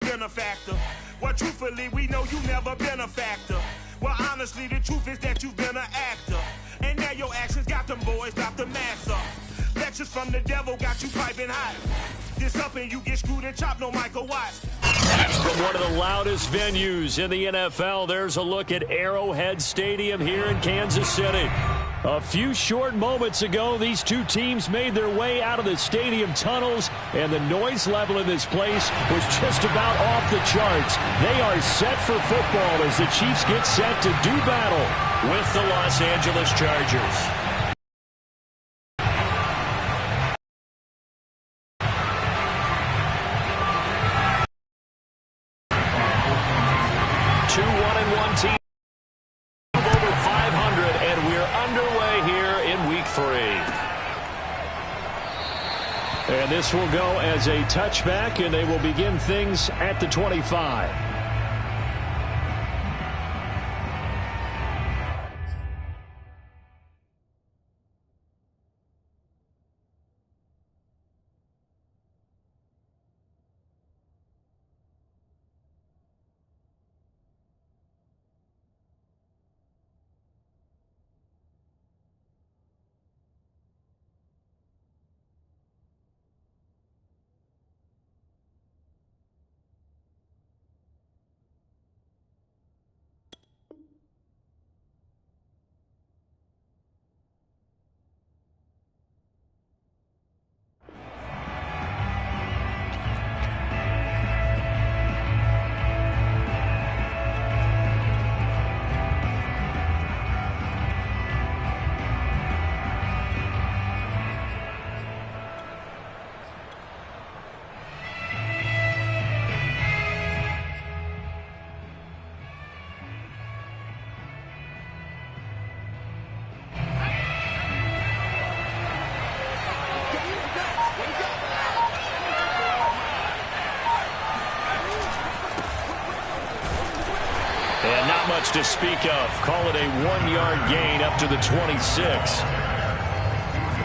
benefactor. Well, truthfully, we know you never been a factor. Well, honestly, the truth is that you've been an actor. And now your actions got them boys about to mass up. Lectures from the devil got you piping hot. This up and you get screwed and chopped, no Michael Watts. From one of the loudest venues in the NFL, there's a look at Arrowhead Stadium here in Kansas City. A few short moments ago, these two teams made their way out of the stadium tunnels, and the noise level in this place was just about off the charts. They are set for football as the Chiefs get set to do battle with the Los Angeles Chargers. Two 1-1 teams over 500, and we're underway here in Week 3. And this will go as a touchback, and they will begin things at the 25. And not much to speak of. Call it a 1-yard gain up to the 26.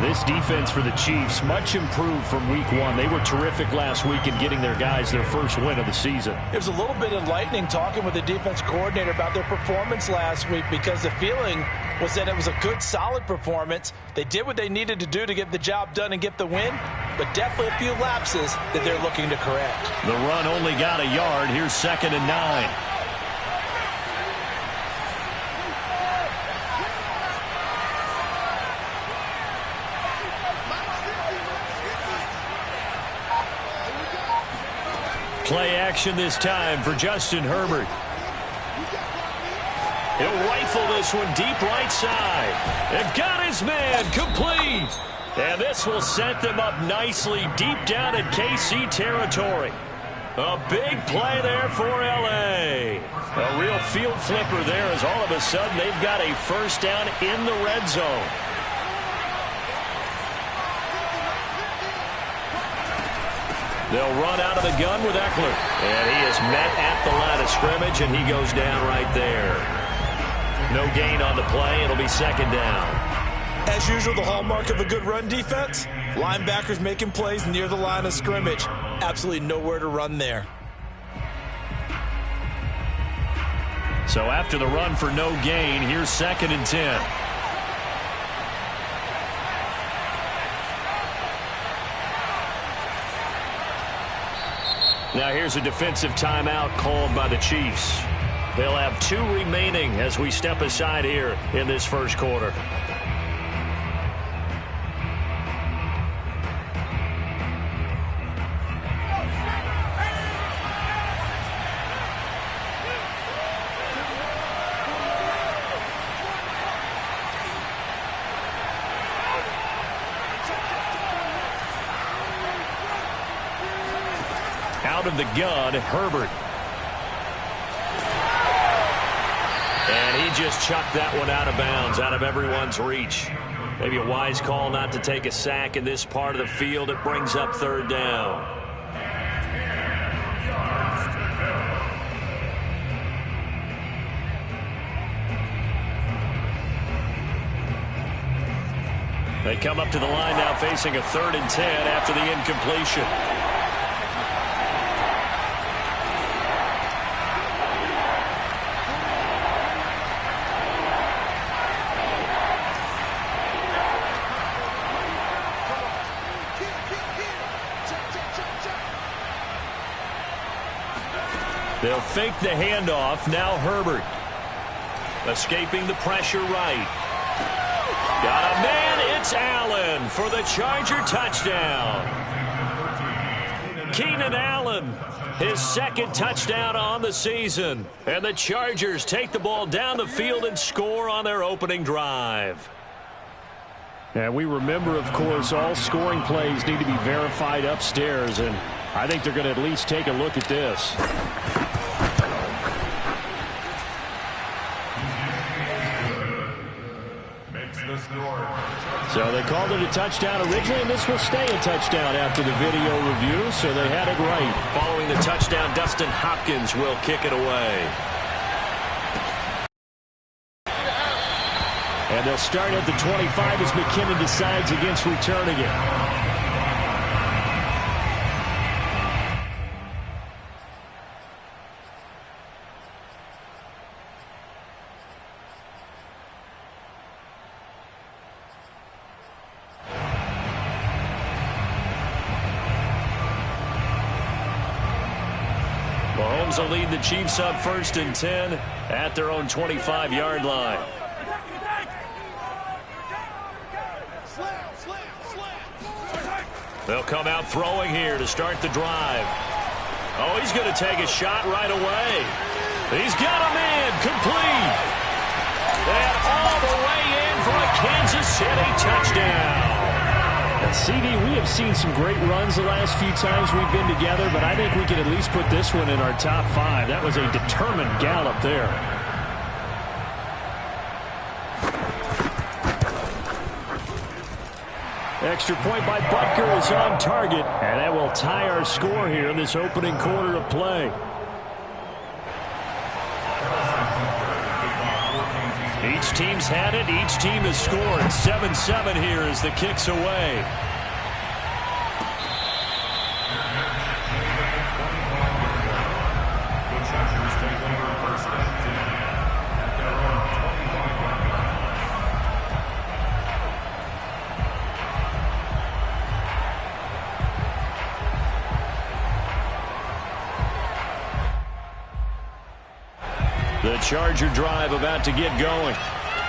This defense for the Chiefs, much improved from Week 1. They were terrific last week in getting their guys their first win of the season. It was a little bit enlightening talking with the defense coordinator about their performance last week, because the feeling was that it was a good, solid performance. They did what they needed to do to get the job done and get the win, but definitely a few lapses that they're looking to correct. The run only got a yard. Here's 2nd and 9. Play action this time for Justin Herbert. He'll rifle this one deep right side. And got his man complete. And this will set them up nicely deep down in KC territory. A big play there for L.A. A real field flipper there, as all of a sudden they've got a first down in the red zone. They'll run out of the gun with Eckler. And he is met at the line of scrimmage, and he goes down right there. No gain on the play. It'll be 2nd down. As usual, the hallmark of a good run defense, linebackers making plays near the line of scrimmage. Absolutely nowhere to run there. So after the run for no gain, here's 2nd and 10. Now here's a defensive timeout called by the Chiefs. They'll have 2 remaining as we step aside here in this first quarter. Out of the gun, Herbert. And he just chucked that one out of bounds, out of everyone's reach. Maybe a wise call not to take a sack in this part of the field. It brings up 3rd down. They come up to the line now facing a 3rd and 10 after the incompletion. They'll fake the handoff. Now Herbert. Escaping the pressure right. Got a man. It's Allen for the Charger touchdown. Keenan Allen, his second touchdown on the season. And the Chargers take the ball down the field and score on their opening drive. And we remember, of course, all scoring plays need to be verified upstairs, and I think they're going to at least take a look at this. So they called it a touchdown originally, and this will stay a touchdown after the video review, so they had it right. Following the touchdown, Dustin Hopkins will kick it away. And they'll start at the 25 as McKinnon decides against returning it. Mahomes will lead the Chiefs up 1st and 10 at their own 25-yard line. They'll come out throwing here to start the drive. Oh, he's going to take a shot right away. He's got a man complete. And all the way in for a Kansas City touchdown. CD, we have seen some great runs the last few times we've been together, but I think we can at least put this one in our top 5. That was a determined gallop there. Extra point by Butker is on target, and that will tie our score here in this opening quarter of play. Each team's had it. Each team has scored. 7-7 here as the kick's away. The Charger drive about to get going.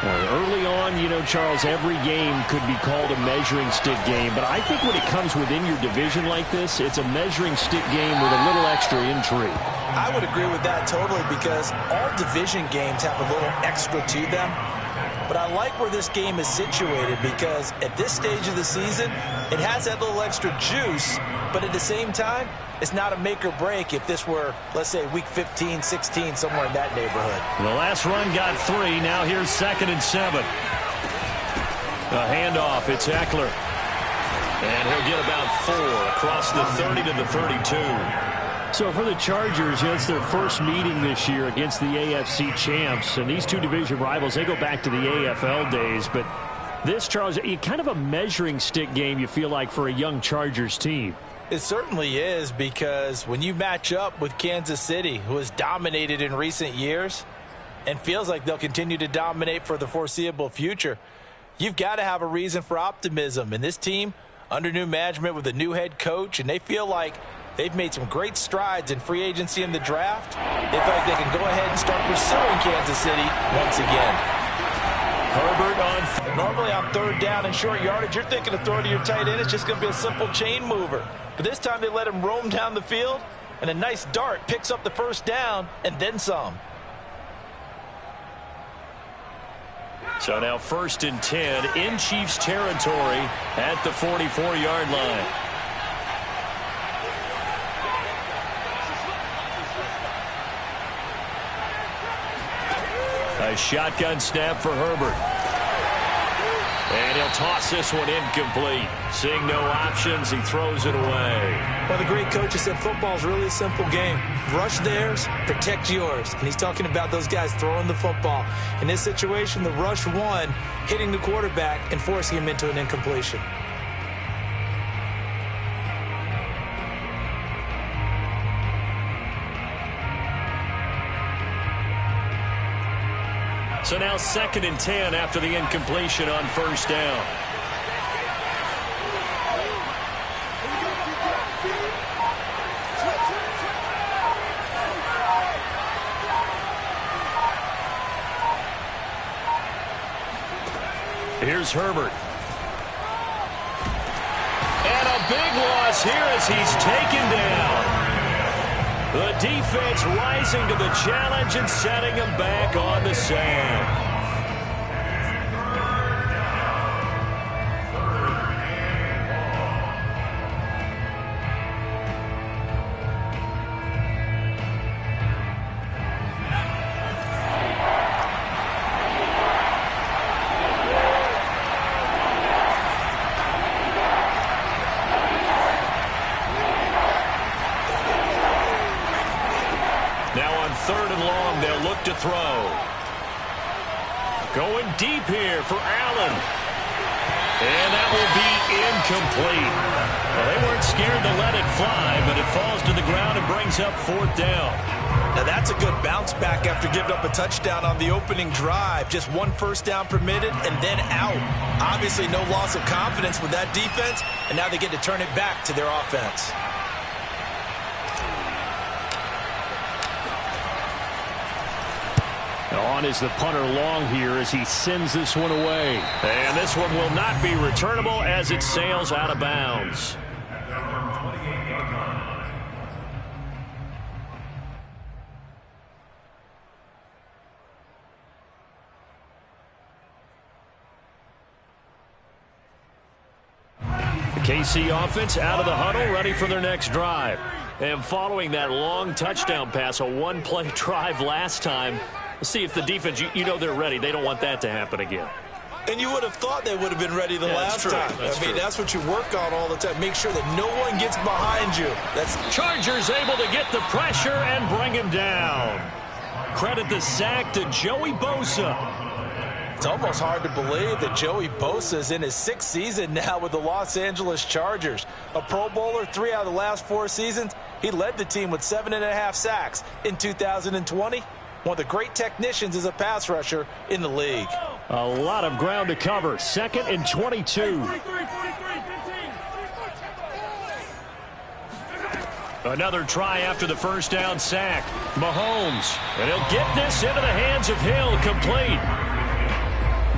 Early on, you know, Charles, every game could be called a measuring stick game. But I think when it comes within your division like this, it's a measuring stick game with a little extra intrigue. I would agree with that totally, because all division games have a little extra to them. But I like where this game is situated, because at this stage of the season, it has that little extra juice. But at the same time, it's not a make or break if this were, let's say, week 15, 16, somewhere in that neighborhood. The last run got 3. Now here's 2nd and 7. A handoff. It's Eckler. And he'll get about 4 across the 30 to the 32. So for the Chargers, it's their first meeting this year against the AFC champs. And these two division rivals, they go back to the AFL days. But this, Charles, kind of a measuring stick game, you feel like, for a young Chargers team. It certainly is, because when you match up with Kansas City, who has dominated in recent years and feels like they'll continue to dominate for the foreseeable future, you've got to have a reason for optimism. And this team, under new management with a new head coach, and they feel like they've made some great strides in free agency in the draft. They feel like they can go ahead and start pursuing Kansas City once again. Herbert on. Normally on 3rd down and short yardage, you're thinking of throwing to your tight end. It's just going to be a simple chain mover. But this time they let him roam down the field, and a nice dart picks up the 1st down and then some. So now 1st and 10 in Chiefs territory at the 44-yard line. A shotgun snap for Herbert. And he'll toss this one incomplete. Seeing no options, he throws it away. Well, the great coach has said football is really a simple game. Rush theirs, protect yours. And he's talking about those guys throwing the football. In this situation, the rush won, hitting the quarterback and forcing him into an incompletion. So now 2nd and 10 after the incompletion on 1st down. Here's Herbert. And a big loss here as he's taken down. The defense rising to the challenge and setting him back on the sand. Third and long, they'll look to throw. Going deep here for Allen. And that will be incomplete. Well, they weren't scared to let it fly, but it falls to the ground and brings up fourth down. Now that's a good bounce back after giving up a touchdown on the opening drive. Just one first down permitted and then out. Obviously no loss of confidence with that defense, and now they get to turn it back to their offense. On is the punter long here as he sends this one away. And this one will not be returnable as it sails out of bounds. The KC offense out of the huddle, ready for their next drive. And following that long touchdown pass, a one-play drive last time, let's see if the defense, you know they're ready. They don't want that to happen again. And you would have thought they would have been ready the last time. I mean, that's what you work on all the time. Make sure that no one gets behind you. Chargers able to get the pressure and bring him down. Credit the sack to Joey Bosa. It's almost hard to believe that Joey Bosa is in his 6th season now with the Los Angeles Chargers. A Pro Bowler 3 out of the last 4 seasons. He led the team with 7.5 sacks in 2020. One of the great technicians as a pass rusher in the league. A lot of ground to cover. 2nd and 22. Another try after the first down sack. Mahomes. And he'll get this into the hands of Hill, complete.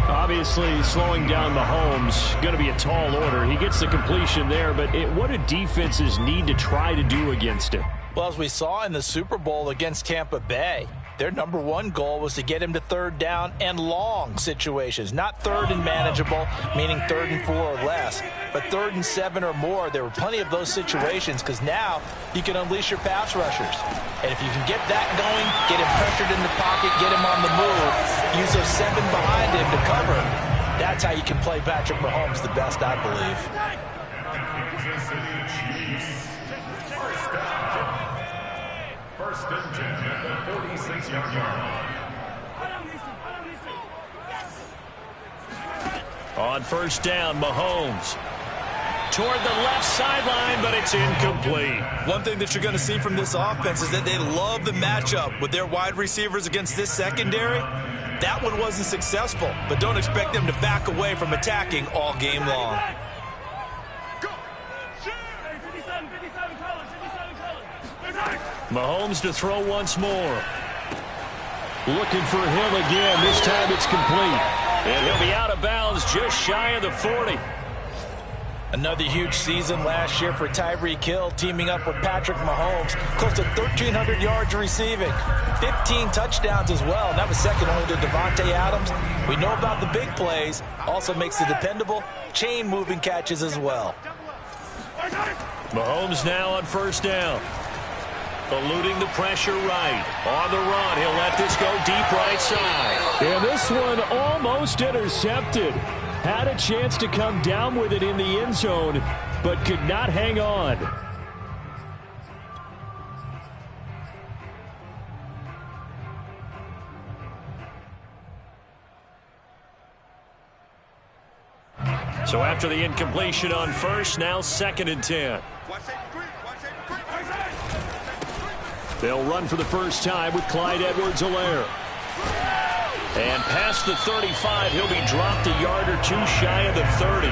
Obviously, slowing down Mahomes, going to be a tall order. He gets the completion there, but what do defenses need to try to do against him? Well, as we saw in the Super Bowl against Tampa Bay, their number one goal was to get him to 3rd down and long situations. Not 3rd and manageable, meaning 3rd and 4 or less, but 3rd and 7 or more. There were plenty of those situations because now you can unleash your pass rushers. And if you can get that going, get him pressured in the pocket, get him on the move, use those 7 behind him to cover, that's how you can play Patrick Mahomes the best, I believe. First and 10 at the 46-yard line. On first down, Mahomes toward the left sideline, but it's incomplete. One thing that you're going to see from this offense is that they love the matchup with their wide receivers against this secondary. That one wasn't successful, but don't expect them to back away from attacking all game long. Mahomes to throw once more. Looking for Hill again. This time it's complete. And he'll be out of bounds just shy of the 40. Another huge season last year for Tyreek Hill, teaming up with Patrick Mahomes. Close to 1,300 yards receiving. 15 touchdowns as well. And that was second only to Davante Adams. We know about the big plays. Also makes the dependable chain-moving catches as well. Mahomes now on first down. Eluding the pressure right. On the run, he'll let this go deep right side. And this one almost intercepted. Had a chance to come down with it in the end zone, but could not hang on. So after the incompletion on first, now 2nd and 10. They'll run for the first time with Clyde Edwards-Helaire. And past the 35, he'll be dropped a yard or 2 shy of the 30.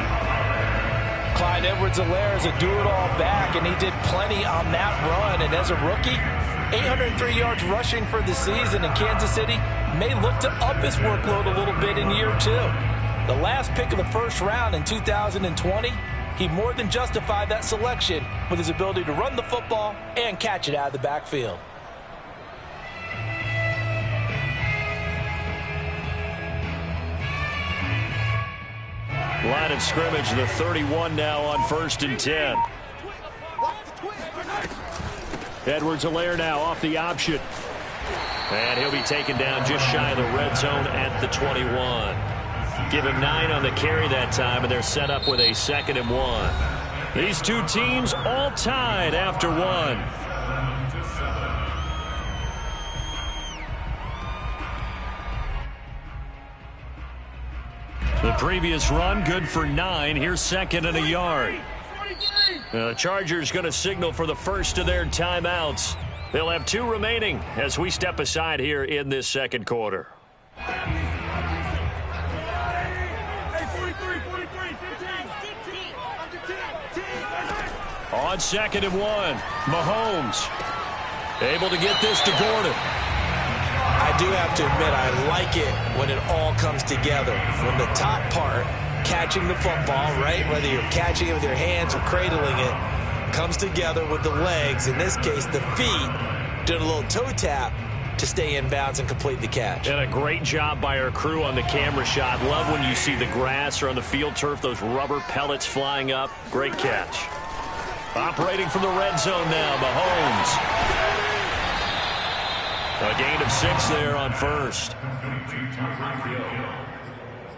Clyde Edwards-Helaire is a do-it-all back, and he did plenty on that run. And as a rookie, 803 yards rushing for the season in Kansas City may look to up his workload a little bit in year 2. The last pick of the first round in 2020, he more than justified that selection with his ability to run the football and catch it out of the backfield. Line of scrimmage, the 31 now on 1st and 10. Edwards-Helaire now off the option. And he'll be taken down just shy of the red zone at the 21. Give him 9 on the carry that time, and they're set up with a 2nd and 1. These two teams all tied after 1. The previous run, good for 9. Here's 2nd and a yard. The Chargers going to signal for the first of their timeouts. They'll have 2 remaining as we step aside here in this second quarter. On 2nd and 1, Mahomes able to get this to Gordon. I do have to admit, I like it when it all comes together. When the top part, catching the football, right, whether you're catching it with your hands or cradling it, comes together with the legs, in this case the feet, doing a little toe tap to stay in bounds and complete the catch. And a great job by our crew on the camera shot. Love when you see the grass or on the field turf, those rubber pellets flying up. Great catch. Operating from the red zone now, Mahomes. A gain of 6 there on first.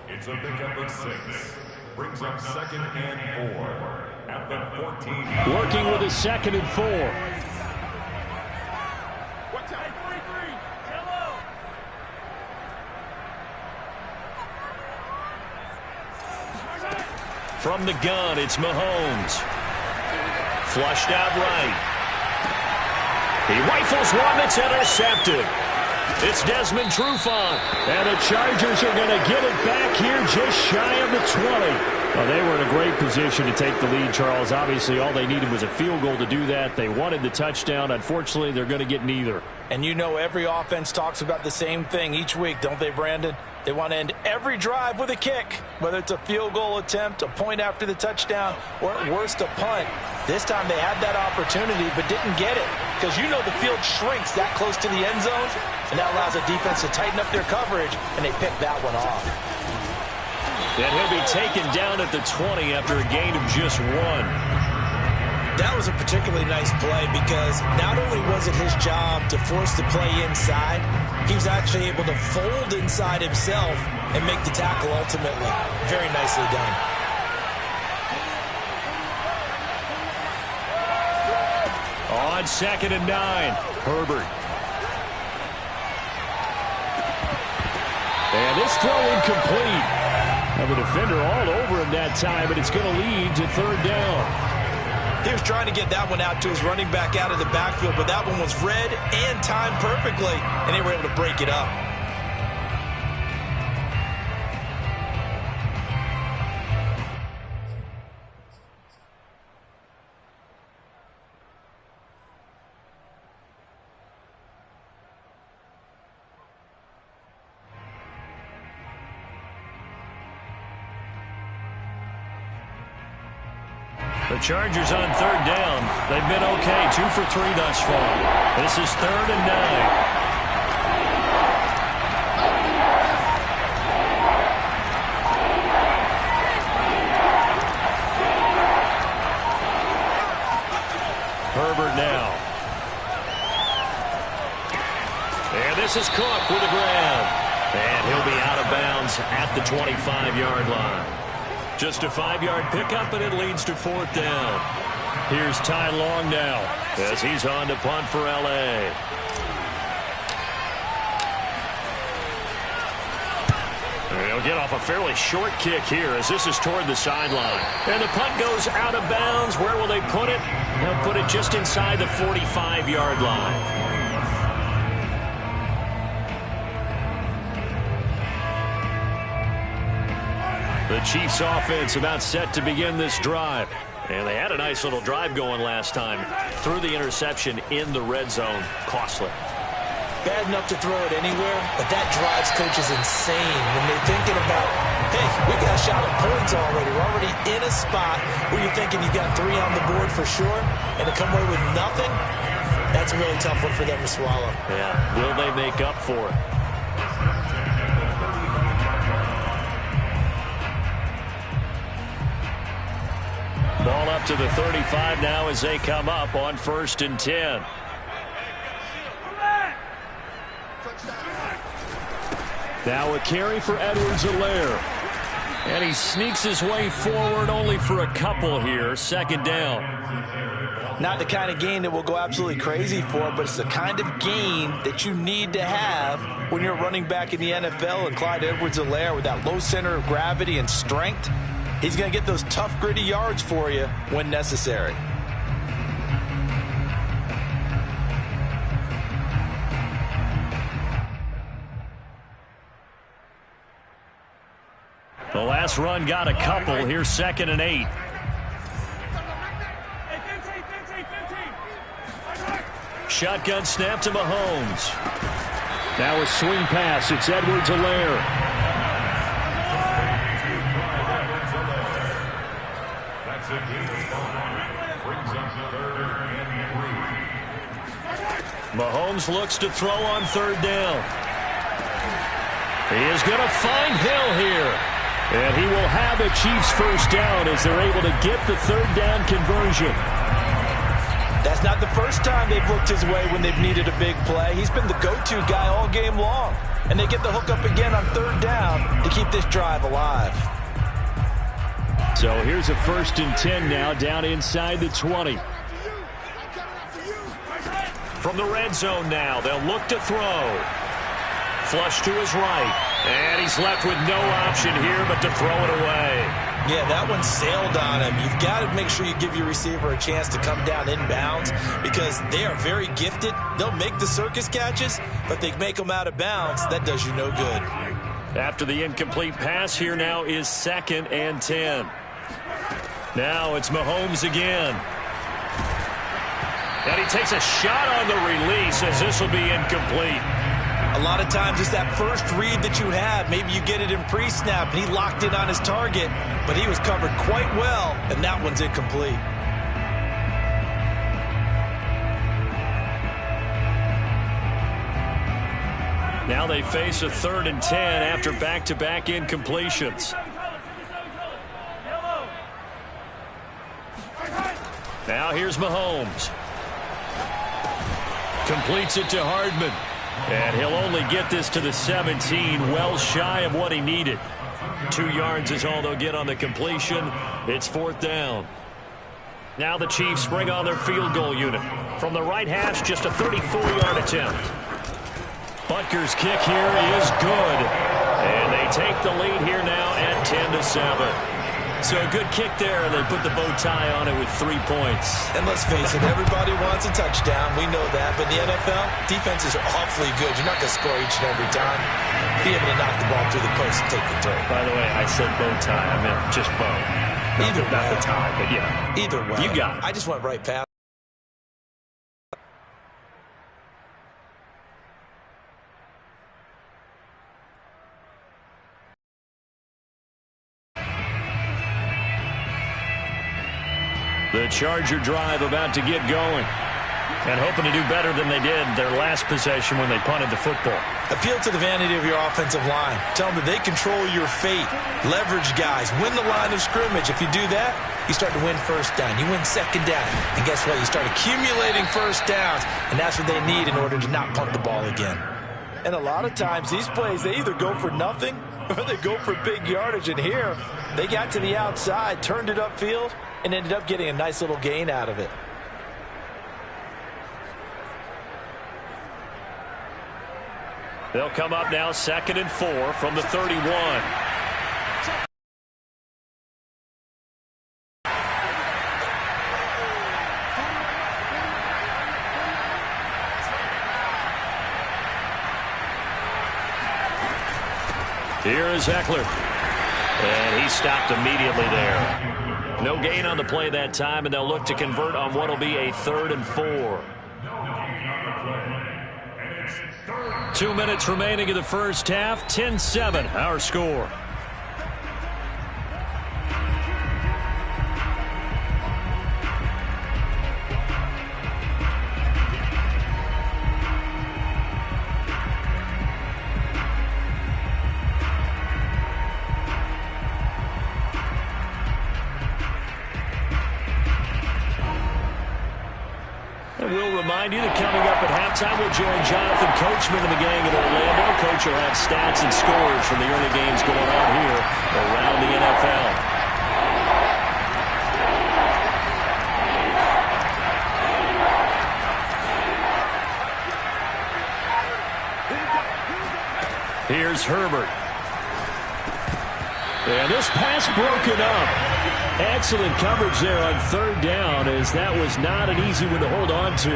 It's a pickup of 6. Brings up 2nd and 4 at the 14. Working with his 2nd and 4. From the gun, it's Mahomes. Flushed out right. He rifles one that's intercepted. It's Desmond Trufant. And the Chargers are going to get it back here just shy of the 20. Well, they were in a great position to take the lead, Charles. Obviously, all they needed was a field goal to do that. They wanted the touchdown. Unfortunately, they're going to get neither. And you know every offense talks about the same thing each week, don't they, Brandon? They want to end every drive with a kick, whether it's a field goal attempt, a point after the touchdown, or at worst a punt. This time they had that opportunity but didn't get it because you know the field shrinks that close to the end zone, and that allows the defense to tighten up their coverage, and they picked that one off. And he'll be taken down at the 20 after a gain of just 1. That was a particularly nice play because not only was it his job to force the play inside, he was actually able to fold inside himself and make the tackle ultimately. Very nicely done. On 2nd and 9, Herbert. And this throw incomplete. Have a defender all over him that time, but it's going to lead to 3rd down. He was trying to get that one out to his running back out of the backfield, but that one was read and timed perfectly, and they were able to break it up. The Chargers on 3rd down. They've been okay, 2 for 3 thus far. This is 3rd and 9. Herbert now. And this is Cook with a grab. And he'll be out of bounds at the 25-yard line. Just a 5-yard pickup, and it leads to 4th down. Here's Ty Long now as he's on to punt for L.A. He'll get off a fairly short kick here as this is toward the sideline. And the punt goes out of bounds. Where will they put it? They'll put it just inside the 45-yard line. The Chiefs offense about set to begin this drive. And they had a nice little drive going last time. Threw the interception in the red zone. Costly. Bad enough to throw it anywhere, but that drives coaches insane when they're thinking about hey, we got a shot at points already. We're already in a spot where you're thinking you got 3 on the board for sure, and to come away with nothing, that's a really tough one for them to swallow. Yeah, will they make up for it? Ball up to the 35 now as they come up on 1st and 10. Now a carry for Edwards-Helaire. And he sneaks his way forward only for a couple here. 2nd down. Not the kind of gain that we'll go absolutely crazy for, but it's the kind of gain that you need to have when you're running back in the NFL. And Clyde Edwards-Helaire, with that low center of gravity and strength, he's going to get those tough, gritty yards for you when necessary. The last run got a couple. Here's 2nd and 8. Shotgun snap to Mahomes. Now a swing pass. It's Edwards-Helaire. That's a gain of 5. Brings up 3rd and 3. Mahomes looks to throw on 3rd down. He is going to find Hill here. And he will have a Chiefs 1st down as they're able to get the 3rd down conversion. That's not the first time they've looked his way when they've needed a big play. He's been the go-to guy all game long. And they get the hook up again on 3rd down to keep this drive alive. So here's a 1st and 10 now down inside the 20. From the red zone now, they'll look to throw. Flush to his right. And he's left with no option here but to throw it away. Yeah, that one sailed on him. You've got to make sure you give your receiver a chance to come down inbounds because they are very gifted. They'll make the circus catches, but they make them out of bounds. That does you no good. After the incomplete pass, here now is 2nd and 10. Now it's Mahomes again. And he takes a shot on the release as this will be incomplete. A lot of times it's that first read that you had. Maybe you get it in pre-snap and he locked in on his target, but he was covered quite well, and that one's incomplete. Now they face a 3rd and 10 after back-to-back incompletions. Now here's Mahomes. Completes it to Hardman. And he'll only get this to the 17, well shy of what he needed. 2 yards is all they'll get on the completion. It's 4th down. Now the Chiefs bring on their field goal unit. From the right hash, just a 34-yard attempt. Butker's kick here is good. And they take the lead here now at 10-7. So a good kick there, and they put the bow tie on it with 3 points. And let's face it, everybody wants a touchdown. We know that. But in the NFL, defenses are awfully good. You're not going to score each and every time. Be able to knock the ball through the post and take the turn. By the way, I said bow tie. I meant just bow. Either way. Not the tie, but yeah. Either way. You got it. I just went right past. The Charger drive about to get going. And hoping to do better than they did their last possession when they punted the football. Appeal to the vanity of your offensive line. Tell them that they control your fate. Leverage guys. Win the line of scrimmage. If you do that, you start to win 1st down. You win 2nd down. And guess what? You start accumulating 1st downs. And that's what they need in order to not punt the ball again. And a lot of times, these plays, they either go for nothing or they go for big yardage. And here, they got to the outside, turned it upfield, and ended up getting a nice little gain out of it. They'll come up now 2nd and 4 from the 31. Here is Eckler. And he stopped immediately there. No gain on the play that time, and they'll look to convert on what will be a 3rd and 4. 2 minutes remaining in the first half. 10-7, our score. remind you that coming up at halftime, we'll join Jonathan Coachman and the gang in Orlando. Coach will have stats and scores from the early games going on here around the NFL. Here's Herbert. And this pass broken up. Excellent coverage there on third down, as that was not an easy one to hold on to.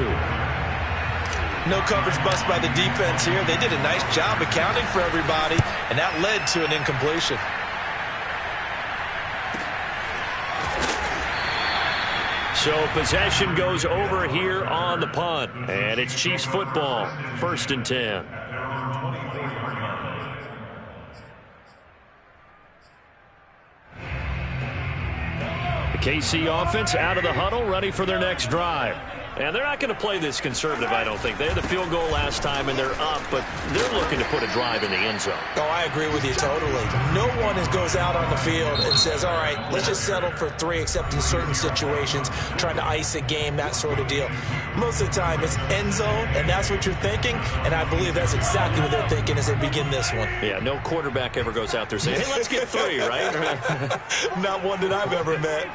No coverage bust by the defense here. They did a nice job accounting for everybody, and that led to an incompletion. So possession goes over here on the punt. And it's Chiefs football, 1st and 10. KC offense out of the huddle, ready for their next drive. And they're not going to play this conservative, I don't think. They had the field goal last time, and they're up, but they're looking to put a drive in the end zone. Oh, I agree with you totally. No one goes out on the field and says, all right, let's just settle for 3, except in certain situations, trying to ice a game, that sort of deal. Most of the time, it's end zone, and that's what you're thinking, and I believe that's exactly what they're thinking as they begin this one. Yeah, no quarterback ever goes out there saying, hey, let's get 3, right? Not one that I've ever met.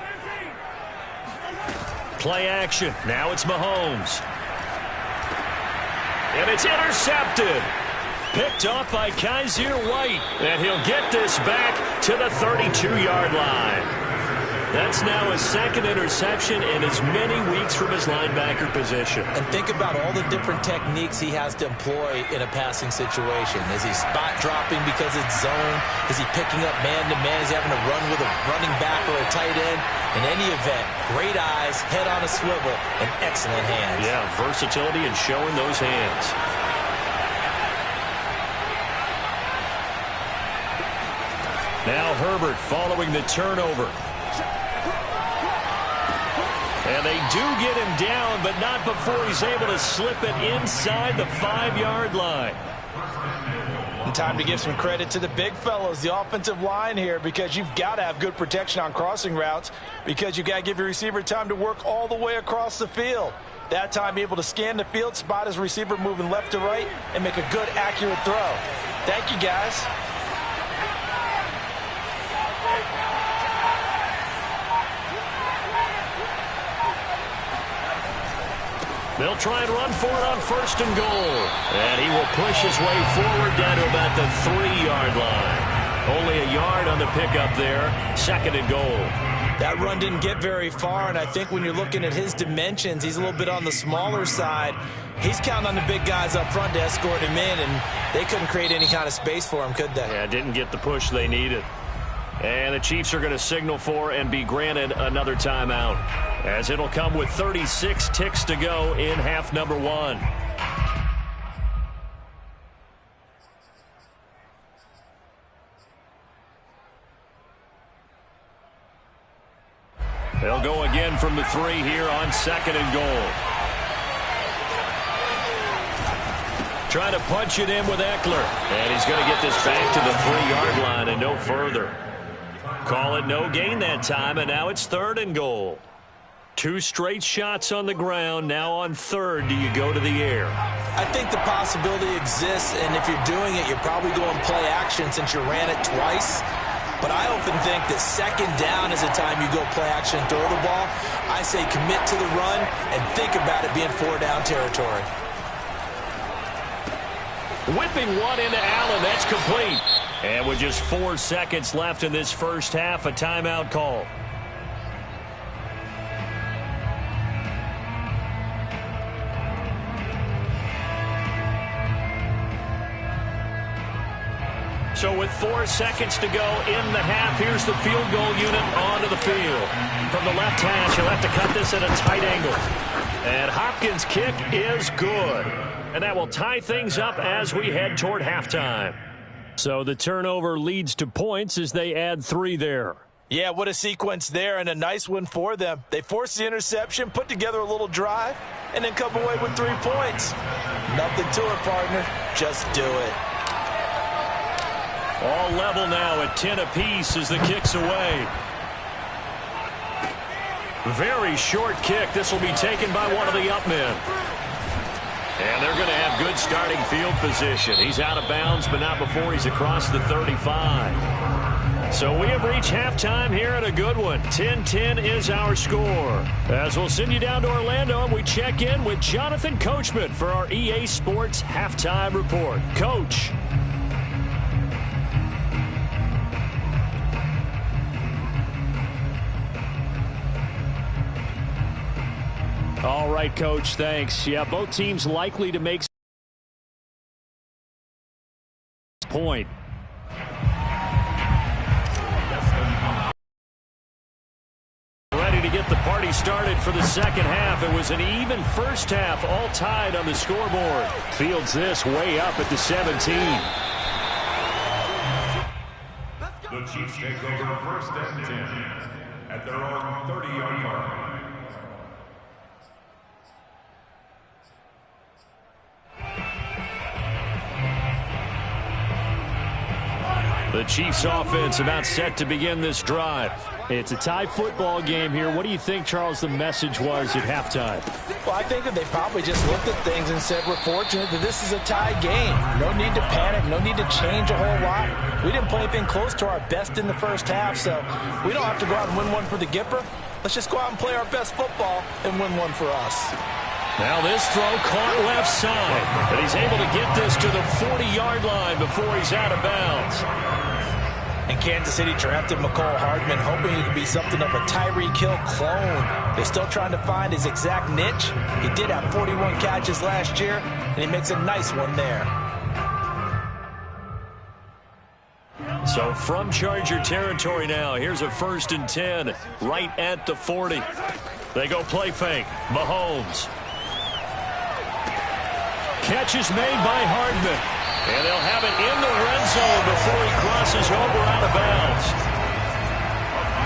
Play action. Now it's Mahomes. And it's intercepted. Picked off by Kaiser White. And he'll get this back to the 32-yard line. That's now his 2nd interception in as many weeks from his linebacker position. And think about all the different techniques he has to employ in a passing situation. Is he spot dropping because it's zone? Is he picking up man-to-man? Is he having to run with a running back or a tight end? In any event, great eyes, head on a swivel, and excellent hands. Yeah, versatility and showing those hands. Now Herbert following the turnover. And they do get him down, but not before he's able to slip it inside the 5-yard line. And time to give some credit to the big fellows, the offensive line here, because you've got to have good protection on crossing routes, because you've got to give your receiver time to work all the way across the field. That time able to scan the field, spot his receiver moving left to right, and make a good, accurate throw. Thank you, guys. They'll try and run for it on 1st and goal. And he will push his way forward down to about the 3-yard line. Only a yard on the pickup there. 2nd and goal. That run didn't get very far, and I think when you're looking at his dimensions, he's a little bit on the smaller side. He's counting on the big guys up front to escort him in, and they couldn't create any kind of space for him, could they? Yeah, didn't get the push they needed. And the Chiefs are going to signal for and be granted another timeout, as it'll come with 36 ticks to go in half number 1. They'll go again from the 3 here on 2nd and goal. Trying to punch it in with Eckler. And he's going to get this back to the 3-yard line and no further. Call it no gain that time, and now it's 3rd and goal. 2 straight shots on the ground. Now on 3rd, do you go to the air? I think the possibility exists, and if you're doing it, you're probably going play action since you ran it twice. But I often think that 2nd down is the time you go play action and throw the ball. I say commit to the run and think about it being 4-down territory. Whipping one into Allen. That's complete. And with just 4 seconds left in this first half, a timeout call. So with 4 seconds to go in the half, here's the field goal unit onto the field. From the left hash, he'll have to cut this at a tight angle. And Hopkins' kick is good. And that will tie things up as we head toward halftime. So the turnover leads to points as they add 3 there. Yeah, what a sequence there, and a nice one for them. They forced the interception, put together a little drive, and then come away with 3 points. Nothing to it, partner. Just do it. All level now at 10 apiece as the kick's away. Very short kick. This will be taken by one of the up men. And they're going to have good starting field position. He's out of bounds, but not before he's across the 35. So we have reached halftime here at a good one. 10-10 is our score. As we'll send you down to Orlando, and we check in with Jonathan Coachman for our EA Sports Halftime Report. Coach. All right, Coach, thanks. Yeah, both teams likely to make point. Ready to get the party started for the second half. It was an even first half, all tied on the scoreboard. Fields this way up at the 17. The Chiefs take over first and 10 at their own 30-yard line. The Chiefs offense about set to begin this drive. It's a tie football game here. What do you think, Charles, the message was at halftime? Well, I think that they probably just looked at things and said, we're fortunate that this is a tie game. No need to panic. No need to change a whole lot. We didn't play anything close to our best in the first half, so we don't have to go out and win one for the Gipper. Let's just go out and play our best football and win one for us. Now this throw caught left side, but he's able to get this to the 40-yard line before he's out of bounds. And Kansas City drafted McCole Hardman, hoping he could be something of a Tyreek Hill clone. They're still trying to find his exact niche. He did have 41 catches last year, and he makes a nice one there. So from Charger territory now, here's a 1st and 10 right at the 40. They go play fake. Mahomes. Catch is made by Hardman. And they'll have it in the red zone before he crosses over out of bounds.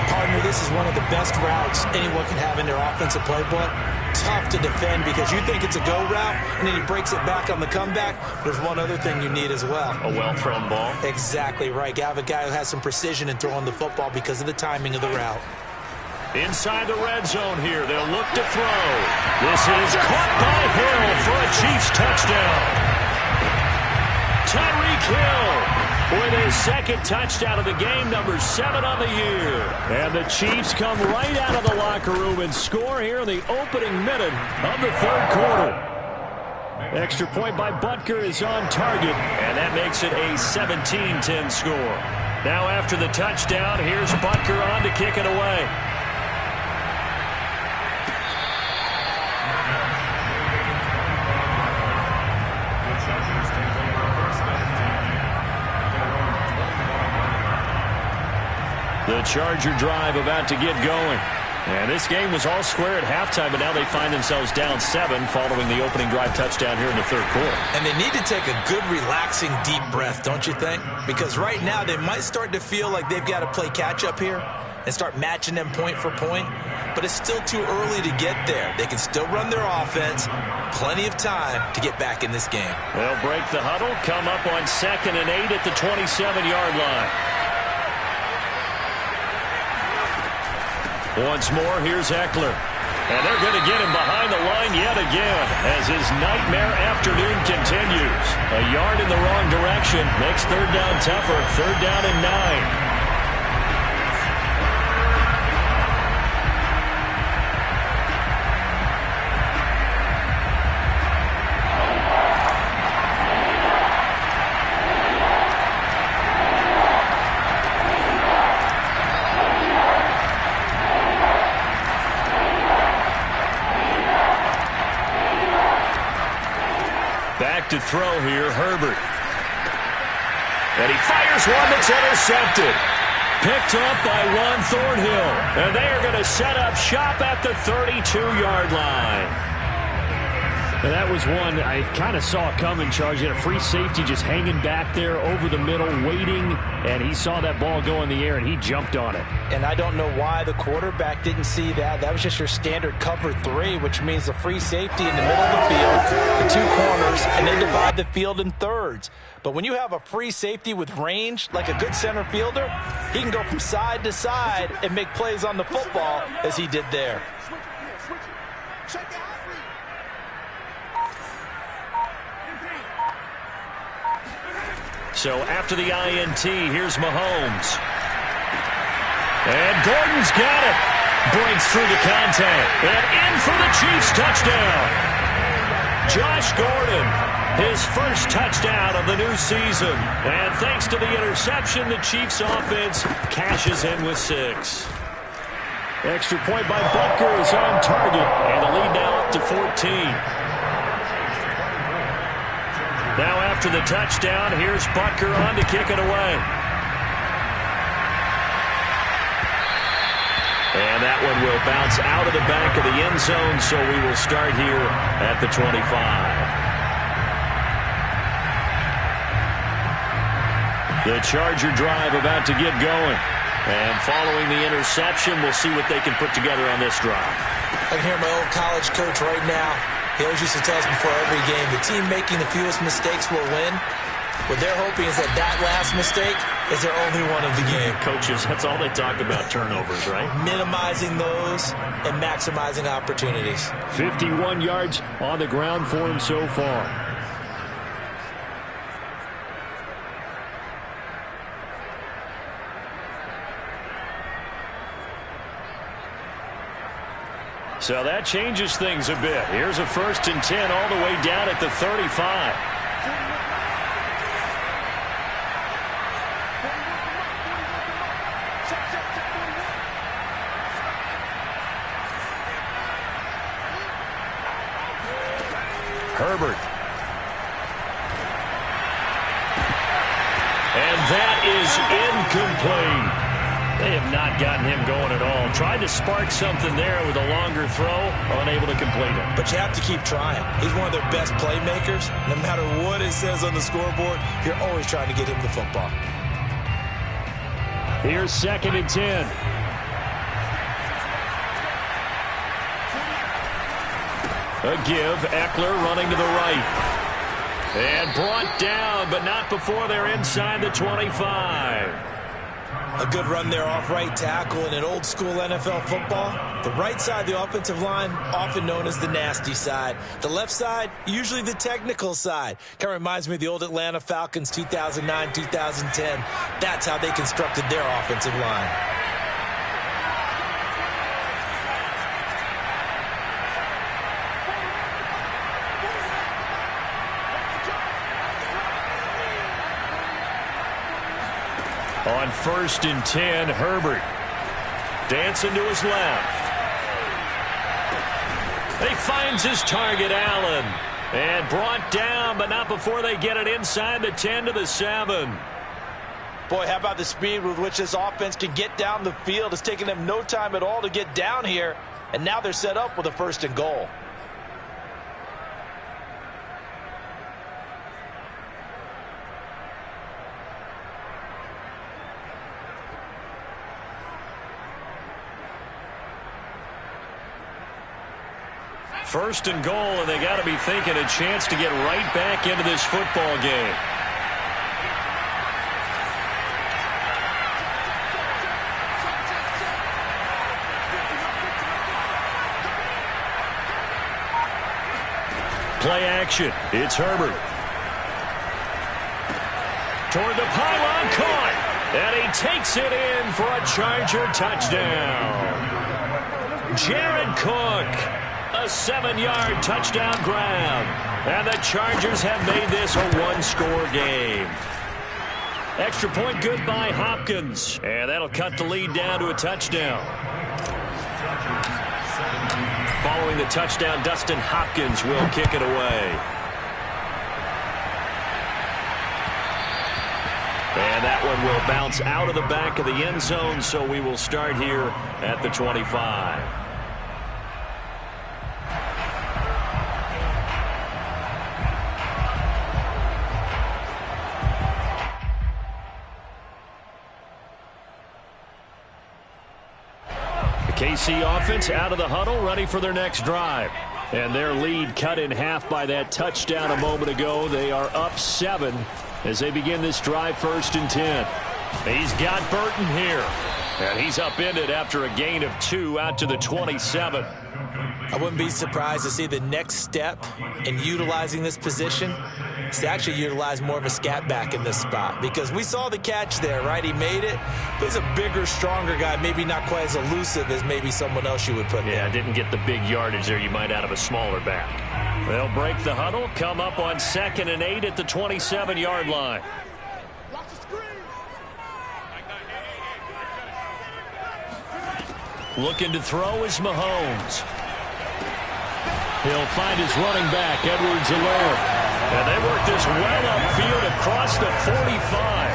Partner, this is one of the best routes anyone can have in their offensive playbook. Tough to defend because you think it's a go route, and then he breaks it back on the comeback. There's one other thing you need as well. A well-thrown ball. Exactly right. You have a guy who has some precision in throwing the football because of the timing of the route. Inside the red zone here, they'll look to throw. This is caught by Hill for a Chiefs touchdown. Tyreek Hill with his second touchdown of the game, number 7 on the year. And the Chiefs come right out of the locker room and score here in the opening minute of the third quarter. Extra point by Butker is on target. And that makes it a 17-10 score. Now after the touchdown, here's Butker on to kick it away. The Charger drive about to get going. And this game was all square at halftime, but now they find themselves down 7 following the opening drive touchdown here in the third quarter. And they need to take a good, relaxing, deep breath, don't you think? Because right now they might start to feel like they've got to play catch-up here and start matching them point for point. But it's still too early to get there. They can still run their offense. Plenty of time to get back in this game. They'll break the huddle, come up on 2nd and 8 at the 27-yard line. Once more, here's Eckler. And they're going to get him behind the line yet again as his nightmare afternoon continues. A yard in the wrong direction makes third down tougher. 3rd down and 9. To throw here, Herbert. And he fires one that's intercepted. Picked up by Juan Thornhill. And they are going to set up shop at the 32-yard line. And that was one I kind of saw coming, Charge. He had a free safety just hanging back there over the middle, waiting, and he saw that ball go in the air, and he jumped on it. And I don't know why the quarterback didn't see that. That was just your standard cover 3, which means the free safety in the middle of the field, the 2 corners, and they divide the field in thirds. But when you have a free safety with range, like a good center fielder, he can go from side to side and make plays on the football as he did there. So after the INT, here's Mahomes. And Gordon's got it. Breaks through the contact. And in for the Chiefs touchdown. Josh Gordon, his first touchdown of the new season. And thanks to the interception, the Chiefs offense cashes in with 6. Extra point by Butker is on target. And the lead now up to 14. Now after the touchdown, here's Butker on to kick it away. And that one will bounce out of the back of the end zone, so we will start here at the 25. The Charger drive about to get going. And following the interception, we'll see what they can put together on this drive. I can hear my old college coach right now. He always used to tell us before every game, the team making the fewest mistakes will win. What they're hoping is that last mistake is their only one of the game. Coaches, that's all they talk about, turnovers, right? Minimizing those and maximizing opportunities. 51 yards on the ground for him so far. So that changes things a bit. Here's a 1st and 10 all the way down at the 35. Herbert. And that is incomplete. They have not gotten him going at all. Tried to spark something there with a longer throw, unable to complete it. But you have to keep trying. He's one of their best playmakers. No matter what it says on the scoreboard, you're always trying to get him the football. Here's 2nd and 10. A give. Eckler running to the right. And brought down, but not before they're inside the 25. A good run there off right tackle in an old-school NFL football. The right side of the offensive line, often known as the nasty side. The left side, usually the technical side. Kind of reminds me of the old Atlanta Falcons 2009-2010. That's how they constructed their offensive line. On 1st and 10, Herbert dancing to his left. He finds his target, Allen. And brought down, but not before they get it inside the 10 to the 7. Boy, how about the speed with which this offense can get down the field? It's taken them no time at all to get down here. And now they're set up with a 1st and goal. First and goal, and they got to be thinking a chance to get right back into this football game. Play action. It's Herbert. Toward the pylon, caught. And he takes it in for a Charger touchdown. Jared Cook. A 7-yard touchdown grab. And the Chargers have made this a one-score game. Extra point good by Hopkins. And that'll cut the lead down to a touchdown. Following the touchdown, Dustin Hopkins will kick it away. And that one will bounce out of the back of the end zone, so we will start here at the 25. KC offense out of the huddle, ready for their next drive. And their lead cut in half by that touchdown a moment ago. They are up 7 as they begin this drive, 1st and 10. He's got Burton here. And he's upended after a gain of 2 out to the 27. I wouldn't be surprised to see the next step in utilizing this position is to actually utilize more of a scat back in this spot, because we saw the catch there, right? He made it. He's a bigger, stronger guy, maybe not quite as elusive as maybe someone else you would put there. Yeah, didn't get the big yardage there you might out of a smaller back. They'll break the huddle, come up on 2nd and 8 at the 27-yard line. Looking to throw is Mahomes. He'll find his running back, Edwards-Helaire. And they work this well upfield across the 45.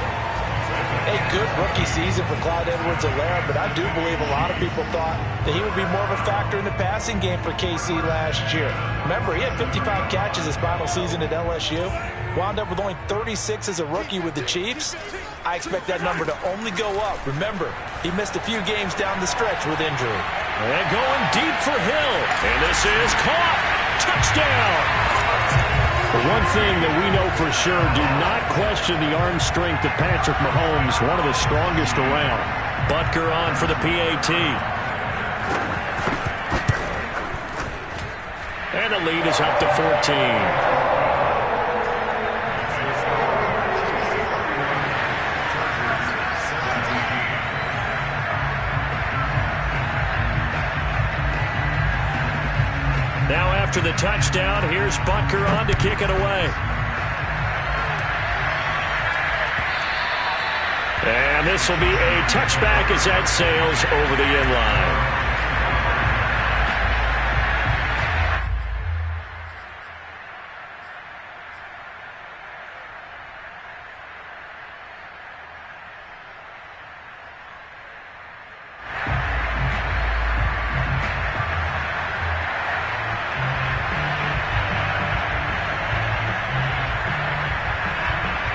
A good rookie season for Clyde Edwards-Helaire, but I do believe a lot of people thought that he would be more of a factor in the passing game for KC last year. Remember, he had 55 catches his final season at LSU. Wound up with only 36 as a rookie with the Chiefs. I expect that number to only go up. Remember, he missed a few games down the stretch with injury. And going deep for Hill. And this is caught. Touchdown. One thing that we know for sure, do not question the arm strength of Patrick Mahomes, one of the strongest around. Butker on for the PAT. And the lead is up to 14. Now after the touchdown, here's Butker on to kick it away. And this will be a touchback as that sails over the end line.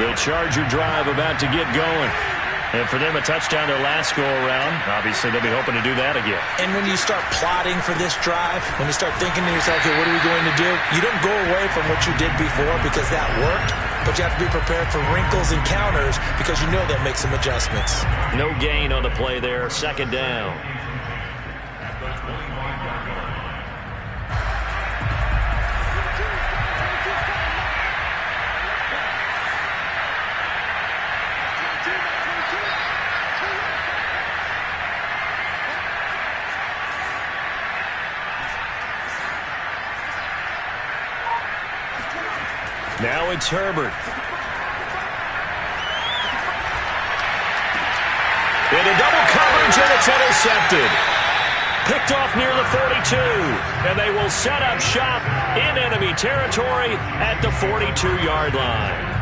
The Charger drive about to get going. And for them, a touchdown their last go-around. Obviously, they'll be hoping to do that again. And when you start plotting for this drive, when you start thinking to yourself, okay, what are we going to do? You don't go away from what you did before because that worked, but you have to be prepared for wrinkles and counters because you know that makes some adjustments. No gain on the play there. 2nd down. Now it's Herbert. Into double coverage, and it's intercepted. Picked off near the 42. And they will set up shop in enemy territory at the 42-yard line.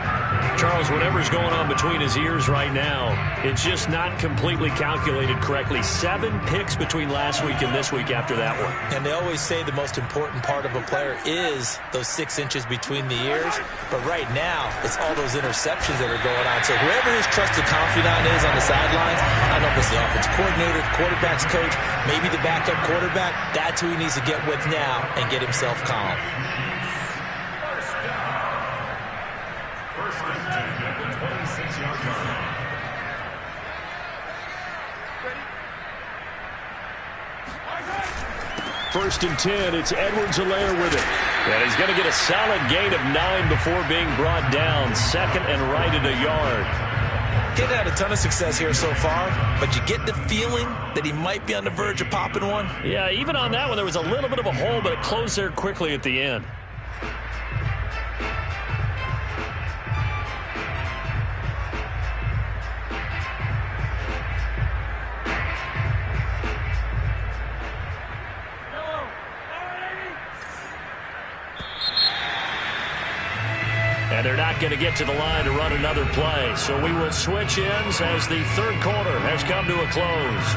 Charles, whatever's going on between his ears right now, it's just not completely calculated correctly. 7 picks between last week and this week after that one. And they always say the most important part of a player is those 6 inches between the ears. But right now, it's all those interceptions that are going on. So whoever his trusted confidant is on the sidelines, I don't know if it's the offensive coordinator, the quarterback's coach, maybe the backup quarterback, that's who he needs to get with now and get himself calm. First and 10, it's Edwards-Helaire with it. And he's going to get a solid gain of 9 before being brought down. 2nd and right at a yard. He hadn't had a ton of success here so far, but you get the feeling that he might be on the verge of popping one. Yeah, even on that one, there was a little bit of a hole, but it closed there quickly at the end. And they're not going to get to the line to run another play. So we will switch ends as the 3rd quarter has come to a close.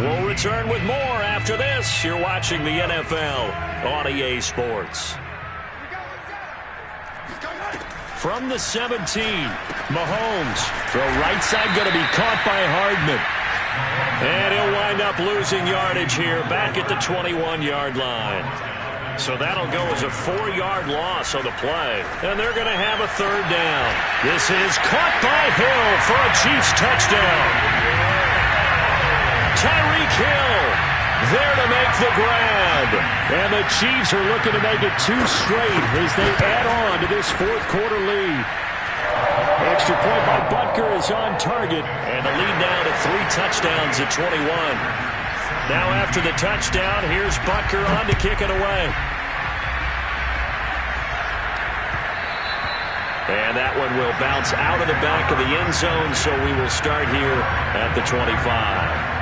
We'll return with more after this. You're watching the NFL on EA Sports. From the 17, Mahomes. Throw right side going to be caught by Hardman. And he'll wind up losing yardage here back at the 21-yard line. So that'll go as a 4-yard loss on the play. And they're going to have a 3rd down. This is caught by Hill for a Chiefs touchdown. Tyreek Hill there to make the grab. And the Chiefs are looking to make it 2 straight as they add on to this fourth quarter lead. Extra point by Butker is on target. And the lead now to 3 touchdowns at 21. Now after the touchdown, here's Butker on to kick it away. And that one will bounce out of the back of the end zone, so we will start here at the 25.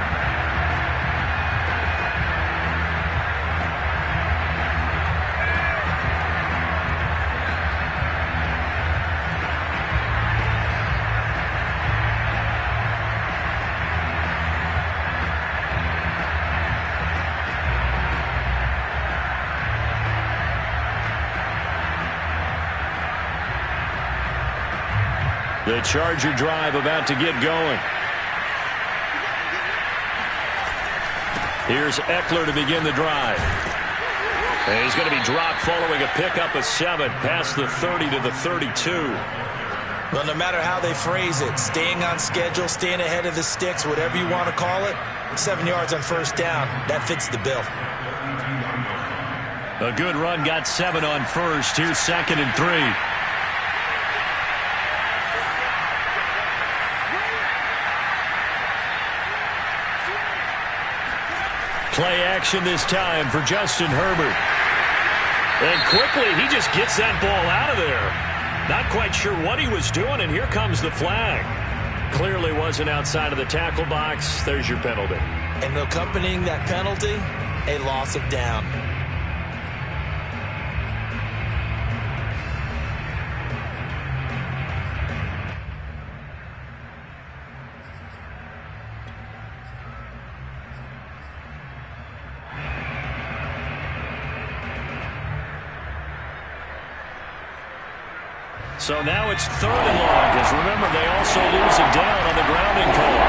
The Charger drive about to get going. Here's Eckler to begin the drive. And he's going to be dropped following a pickup of 7 past the 30 to the 32. Well, no matter how they phrase it, staying on schedule, staying ahead of the sticks, whatever you want to call it, 7 yards on first down, that fits the bill. A good run got 7 on first. Here's 2nd and 3. Play action this time for Justin Herbert. And quickly, he just gets that ball out of there. Not quite sure what he was doing, and here comes the flag. Clearly wasn't outside of the tackle box. There's your penalty. And accompanying that penalty, a loss of down. So now it's 3rd and long, because remember, they also lose it down on the grounding call.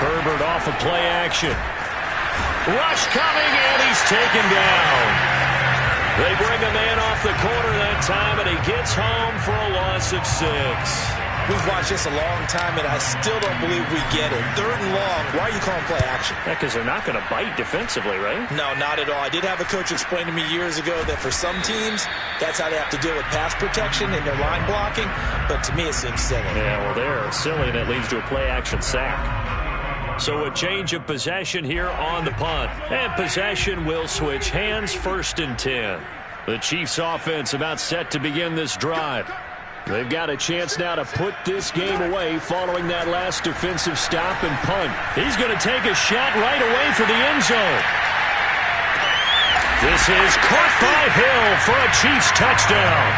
Herbert off of play action. Rush coming, and he's taken down. They bring a man off the corner that time, and he gets home for a loss of 6. We've watched this a long time, and I still don't believe we get it. 3rd and long, why are you calling play action? Yeah, because they're not going to bite defensively, right? No, not at all. I did have a coach explain to me years ago that for some teams, that's how they have to deal with pass protection and their line blocking, but to me it seems silly. Yeah, well, they're silly, and it leads to a play-action sack. So a change of possession here on the punt. And possession will switch hands, 1st and 10. The Chiefs offense about set to begin this drive. They've got a chance now to put this game away following that last defensive stop and punt. He's going to take a shot right away for the end zone. This is caught by Hill for a Chiefs touchdown.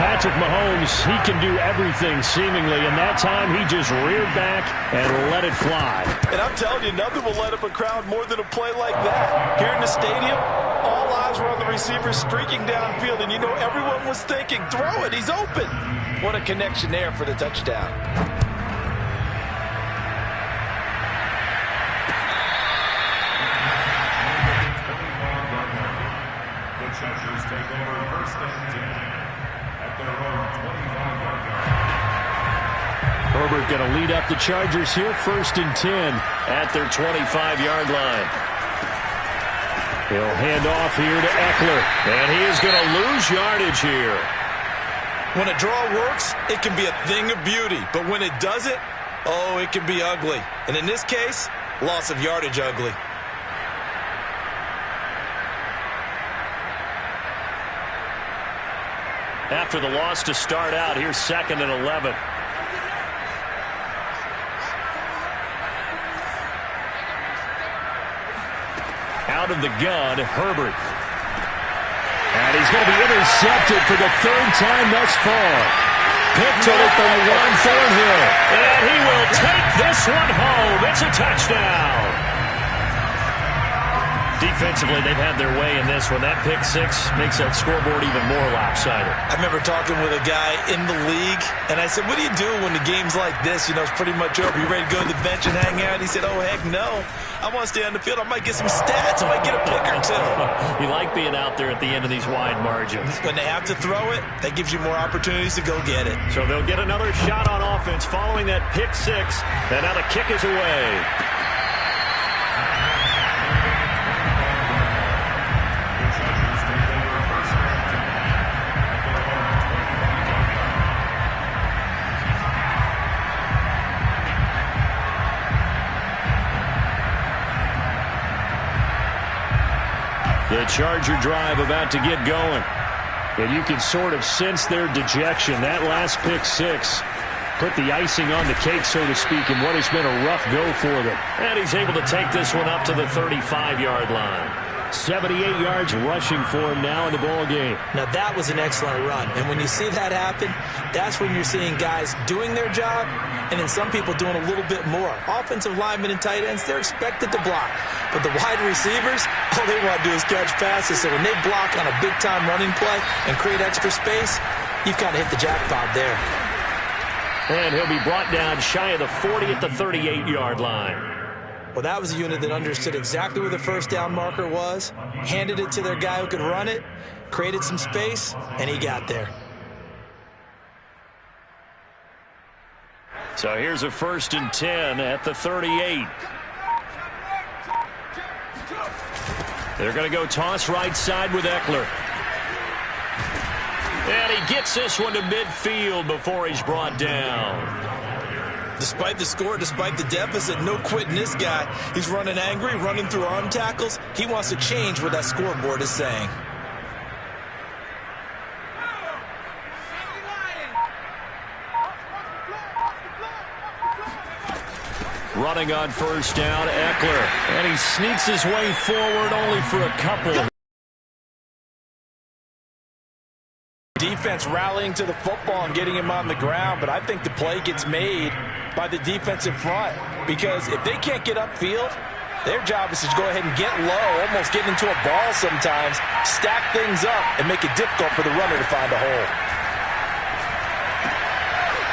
Patrick Mahomes, he can do everything seemingly, and that time he just reared back and let it fly. And I'm telling you, nothing will light up a crowd more than a play like that. Here in the stadium, all eyes were on the receiver streaking downfield, and you know everyone was thinking, throw it, he's open. What a connection there for the touchdown. The Chargers take over 1st and 10 at their own 25-yard line. Herbert going to lead up the Chargers here, 1st and 10 at their 25-yard line. He'll hand off here to Eckler, and he is going to lose yardage here. When a draw works, it can be a thing of beauty, but when it doesn't, oh, it can be ugly. And in this case, loss of yardage ugly. After the loss to start out, here's 2nd and 11. Out of the gun, Herbert. And he's going to be intercepted for the 3rd time thus far. Picked it at the 1 Thornhill. And he will take this one home. It's a touchdown. Defensively, they've had their way in this one. That pick 6 makes that scoreboard even more lopsided. I remember talking with a guy in the league, and I said, what do you do when the game's like this? You know, it's pretty much over. You ready to go to the bench and hang out? He said, oh, heck no. I want to stay on the field. I might get some stats. I might get a pick or two. You like being out there at the end of these wide margins. When they have to throw it, that gives you more opportunities to go get it. So they'll get another shot on offense following that pick six. And now the kick is away. The Charger drive about to get going. And you can sort of sense their dejection. That last pick six put the icing on the cake, so to speak, in what has been a rough go for them. And he's able to take this one up to the 35-yard line. 78 yards rushing for him now in the ball game. Now that was an excellent run. And when you see that happen, that's when you're seeing guys doing their job and then some people doing a little bit more. Offensive linemen and tight ends, they're expected to block. But the wide receivers, all they want to do is catch passes. So when they block on a big-time running play and create extra space, you've kind of hit the jackpot there. And he'll be brought down shy of the 40 at the 38-yard line. Well, that was a unit that understood exactly where the first down marker was, handed it to their guy who could run it, created some space, and he got there. So here's a 1st and 10 at the 38. They're going to go toss right side with Eckler. And he gets this one to midfield before he's brought down. Despite the score, despite the deficit, no quitting this guy. He's running angry, running through arm tackles. He wants to change what that scoreboard is saying. Running on 1st down, Eckler. And he sneaks his way forward only for a couple. Defense rallying to the football and getting him on the ground, but I think the play gets made by the defensive front, because if they can't get upfield, their job is to go ahead and get low, almost get into a ball sometimes, stack things up, and make it difficult for the runner to find a hole.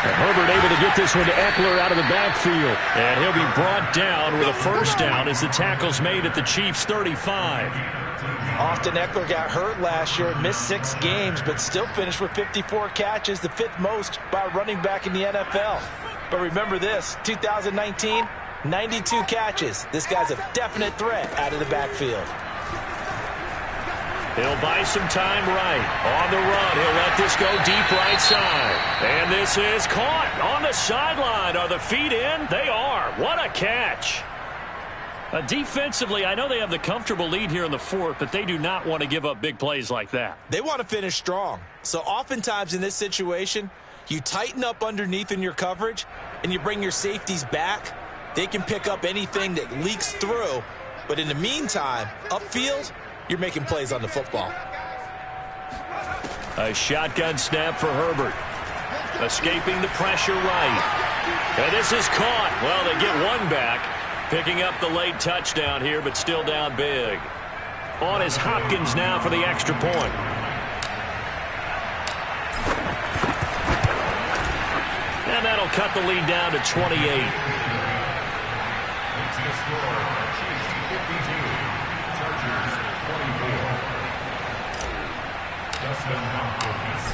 And Herbert able to get this one to Eckler out of the backfield. And he'll be brought down with a 1st down as the tackle's made at the Chiefs' 35. Austin Eckler got hurt last year, missed 6 games, but still finished with 54 catches, the 5th most by a running back in the NFL. But remember this, 2019, 92 catches. This guy's a definite threat out of the backfield. He'll buy some time right. On the run, he'll let this go deep right side. And this is caught on the sideline. Are the feet in? They are. What a catch. Defensively, I know they have the comfortable lead here in the 4th, but they do not want to give up big plays like that. They want to finish strong. So oftentimes in this situation, you tighten up underneath in your coverage, and you bring your safeties back. They can pick up anything that leaks through. But in the meantime, upfield, you're making plays on the football. A shotgun snap for Herbert. Escaping the pressure right. And this is caught. Well, they get one back. Picking up the late touchdown here, but still down big. On is Hopkins now for the extra point. And that'll cut the lead down to 28.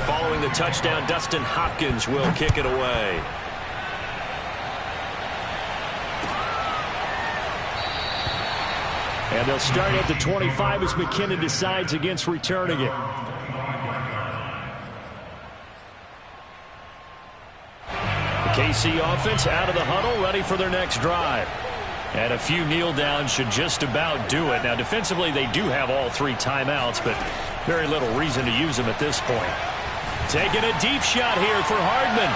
Following the touchdown, Dustin Hopkins will kick it away. And they'll start at the 25 as McKinnon decides against returning it. The KC offense out of the huddle, ready for their next drive. And a few kneel downs should just about do it. Now, defensively, they do have all 3 timeouts, but very little reason to use them at this point. Taking a deep shot here for Hardman.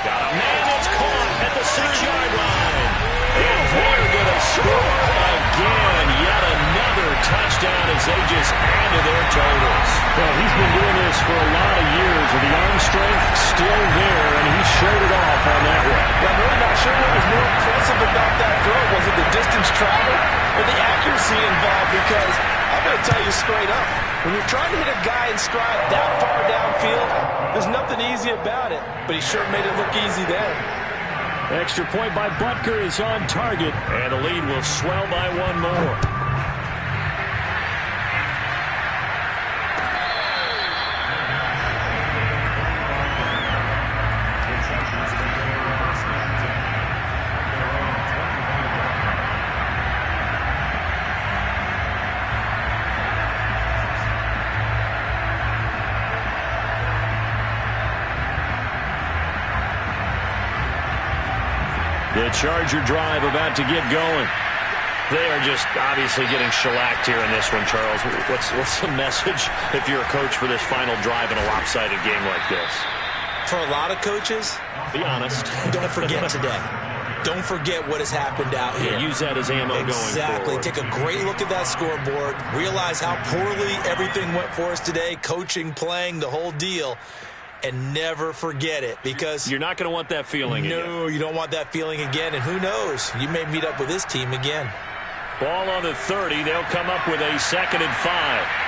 Got a man that's caught at the 6-yard line. And they're going to score again. Yet another touchdown as they just add to their totals. Well, he's been doing this for a lot of years, with the arm strength still there, and he showed it off on that one. Well, I'm really not sure what was more impressive about that throw. Was it the distance traveled or the accuracy involved? Because I'm going to tell you straight up, when you're trying to hit a guy in stride that far downfield, there's nothing easy about it, but he sure made it look easy there. Extra point by Butker is on target, and the lead will swell by one more. The Charger drive about to get going. They are just obviously getting shellacked here in this one, Charles. What's the message if you're a coach for this final drive in a lopsided game like this? For a lot of coaches, be honest. Don't forget today. Don't forget what has happened out here. Use that as ammo going forward. Exactly. Take a great look at that scoreboard. Realize how poorly everything went for us today. Coaching, playing, the whole deal. And never forget it, because you're not going to want that feeling again. No, you don't want that feeling again. And who knows? You may meet up with this team again. Ball on the 30. They'll come up with a 2nd and 5.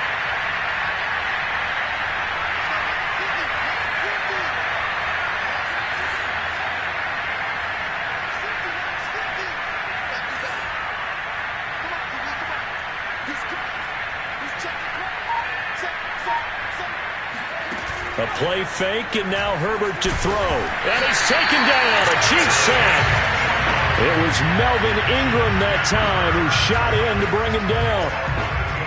A play fake, and now Herbert to throw. And he's taken down. A cheap sack. It was Melvin Ingram that time who shot in to bring him down.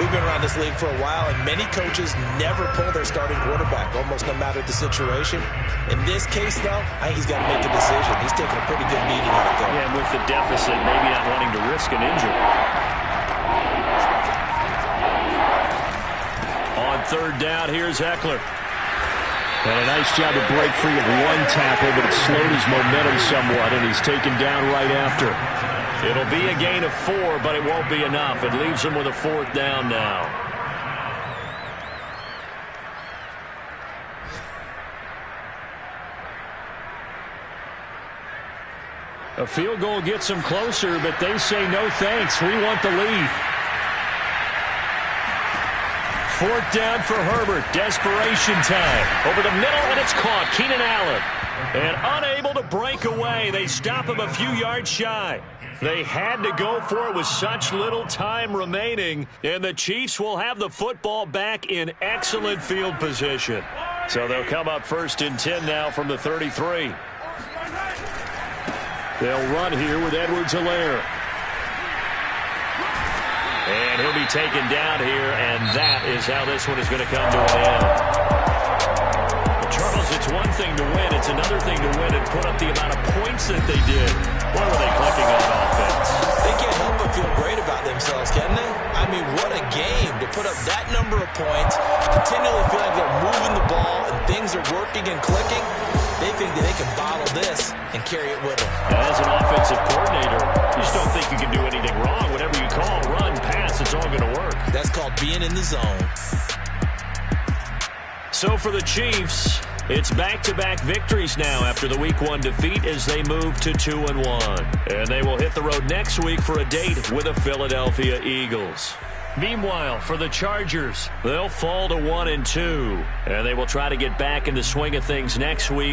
We've been around this league for a while, and many coaches never pull their starting quarterback, almost no matter the situation. In this case, though, I think he's got to make a decision. He's taking a pretty good beating out there. Yeah, and with the deficit, maybe not wanting to risk an injury. On 3rd down, here's Eckler. And a nice job to break free of one tackle, but it slowed his momentum somewhat, and he's taken down right after. It'll be a gain of 4, but it won't be enough. It leaves him with a 4th down now. A field goal gets them closer, but they say no thanks. We want the lead. 4th down for Herbert. Desperation time. Over the middle, and it's caught. Keenan Allen. And unable to break away. They stop him a few yards shy. They had to go for it with such little time remaining. And the Chiefs will have the football back in excellent field position. So they'll come up 1st and 10 now from the 33. They'll run here with Edwards-Helaire. And he'll be taken down here, and that is how this one is going to come to an end. Well, Charles, it's one thing to win. It's another thing to win and put up the amount of points that they did. Boy, were they clicking on offense. They can't help but feel great about themselves, can they? I mean, what a game to put up that number of points, continually feel like they're moving the ball and things are working and clicking. They think that they can bottle this and carry it with them. As an offensive coordinator, you just don't think you can do anything wrong. Whatever you call, run, pass, it's all going to work. That's called being in the zone. So for the Chiefs, it's back-to-back victories now after the Week 1 defeat as they move to 2-1. And they will hit the road next week for a date with the Philadelphia Eagles. Meanwhile, for the Chargers, they'll fall to 1-2. And they will try to get back in the swing of things next week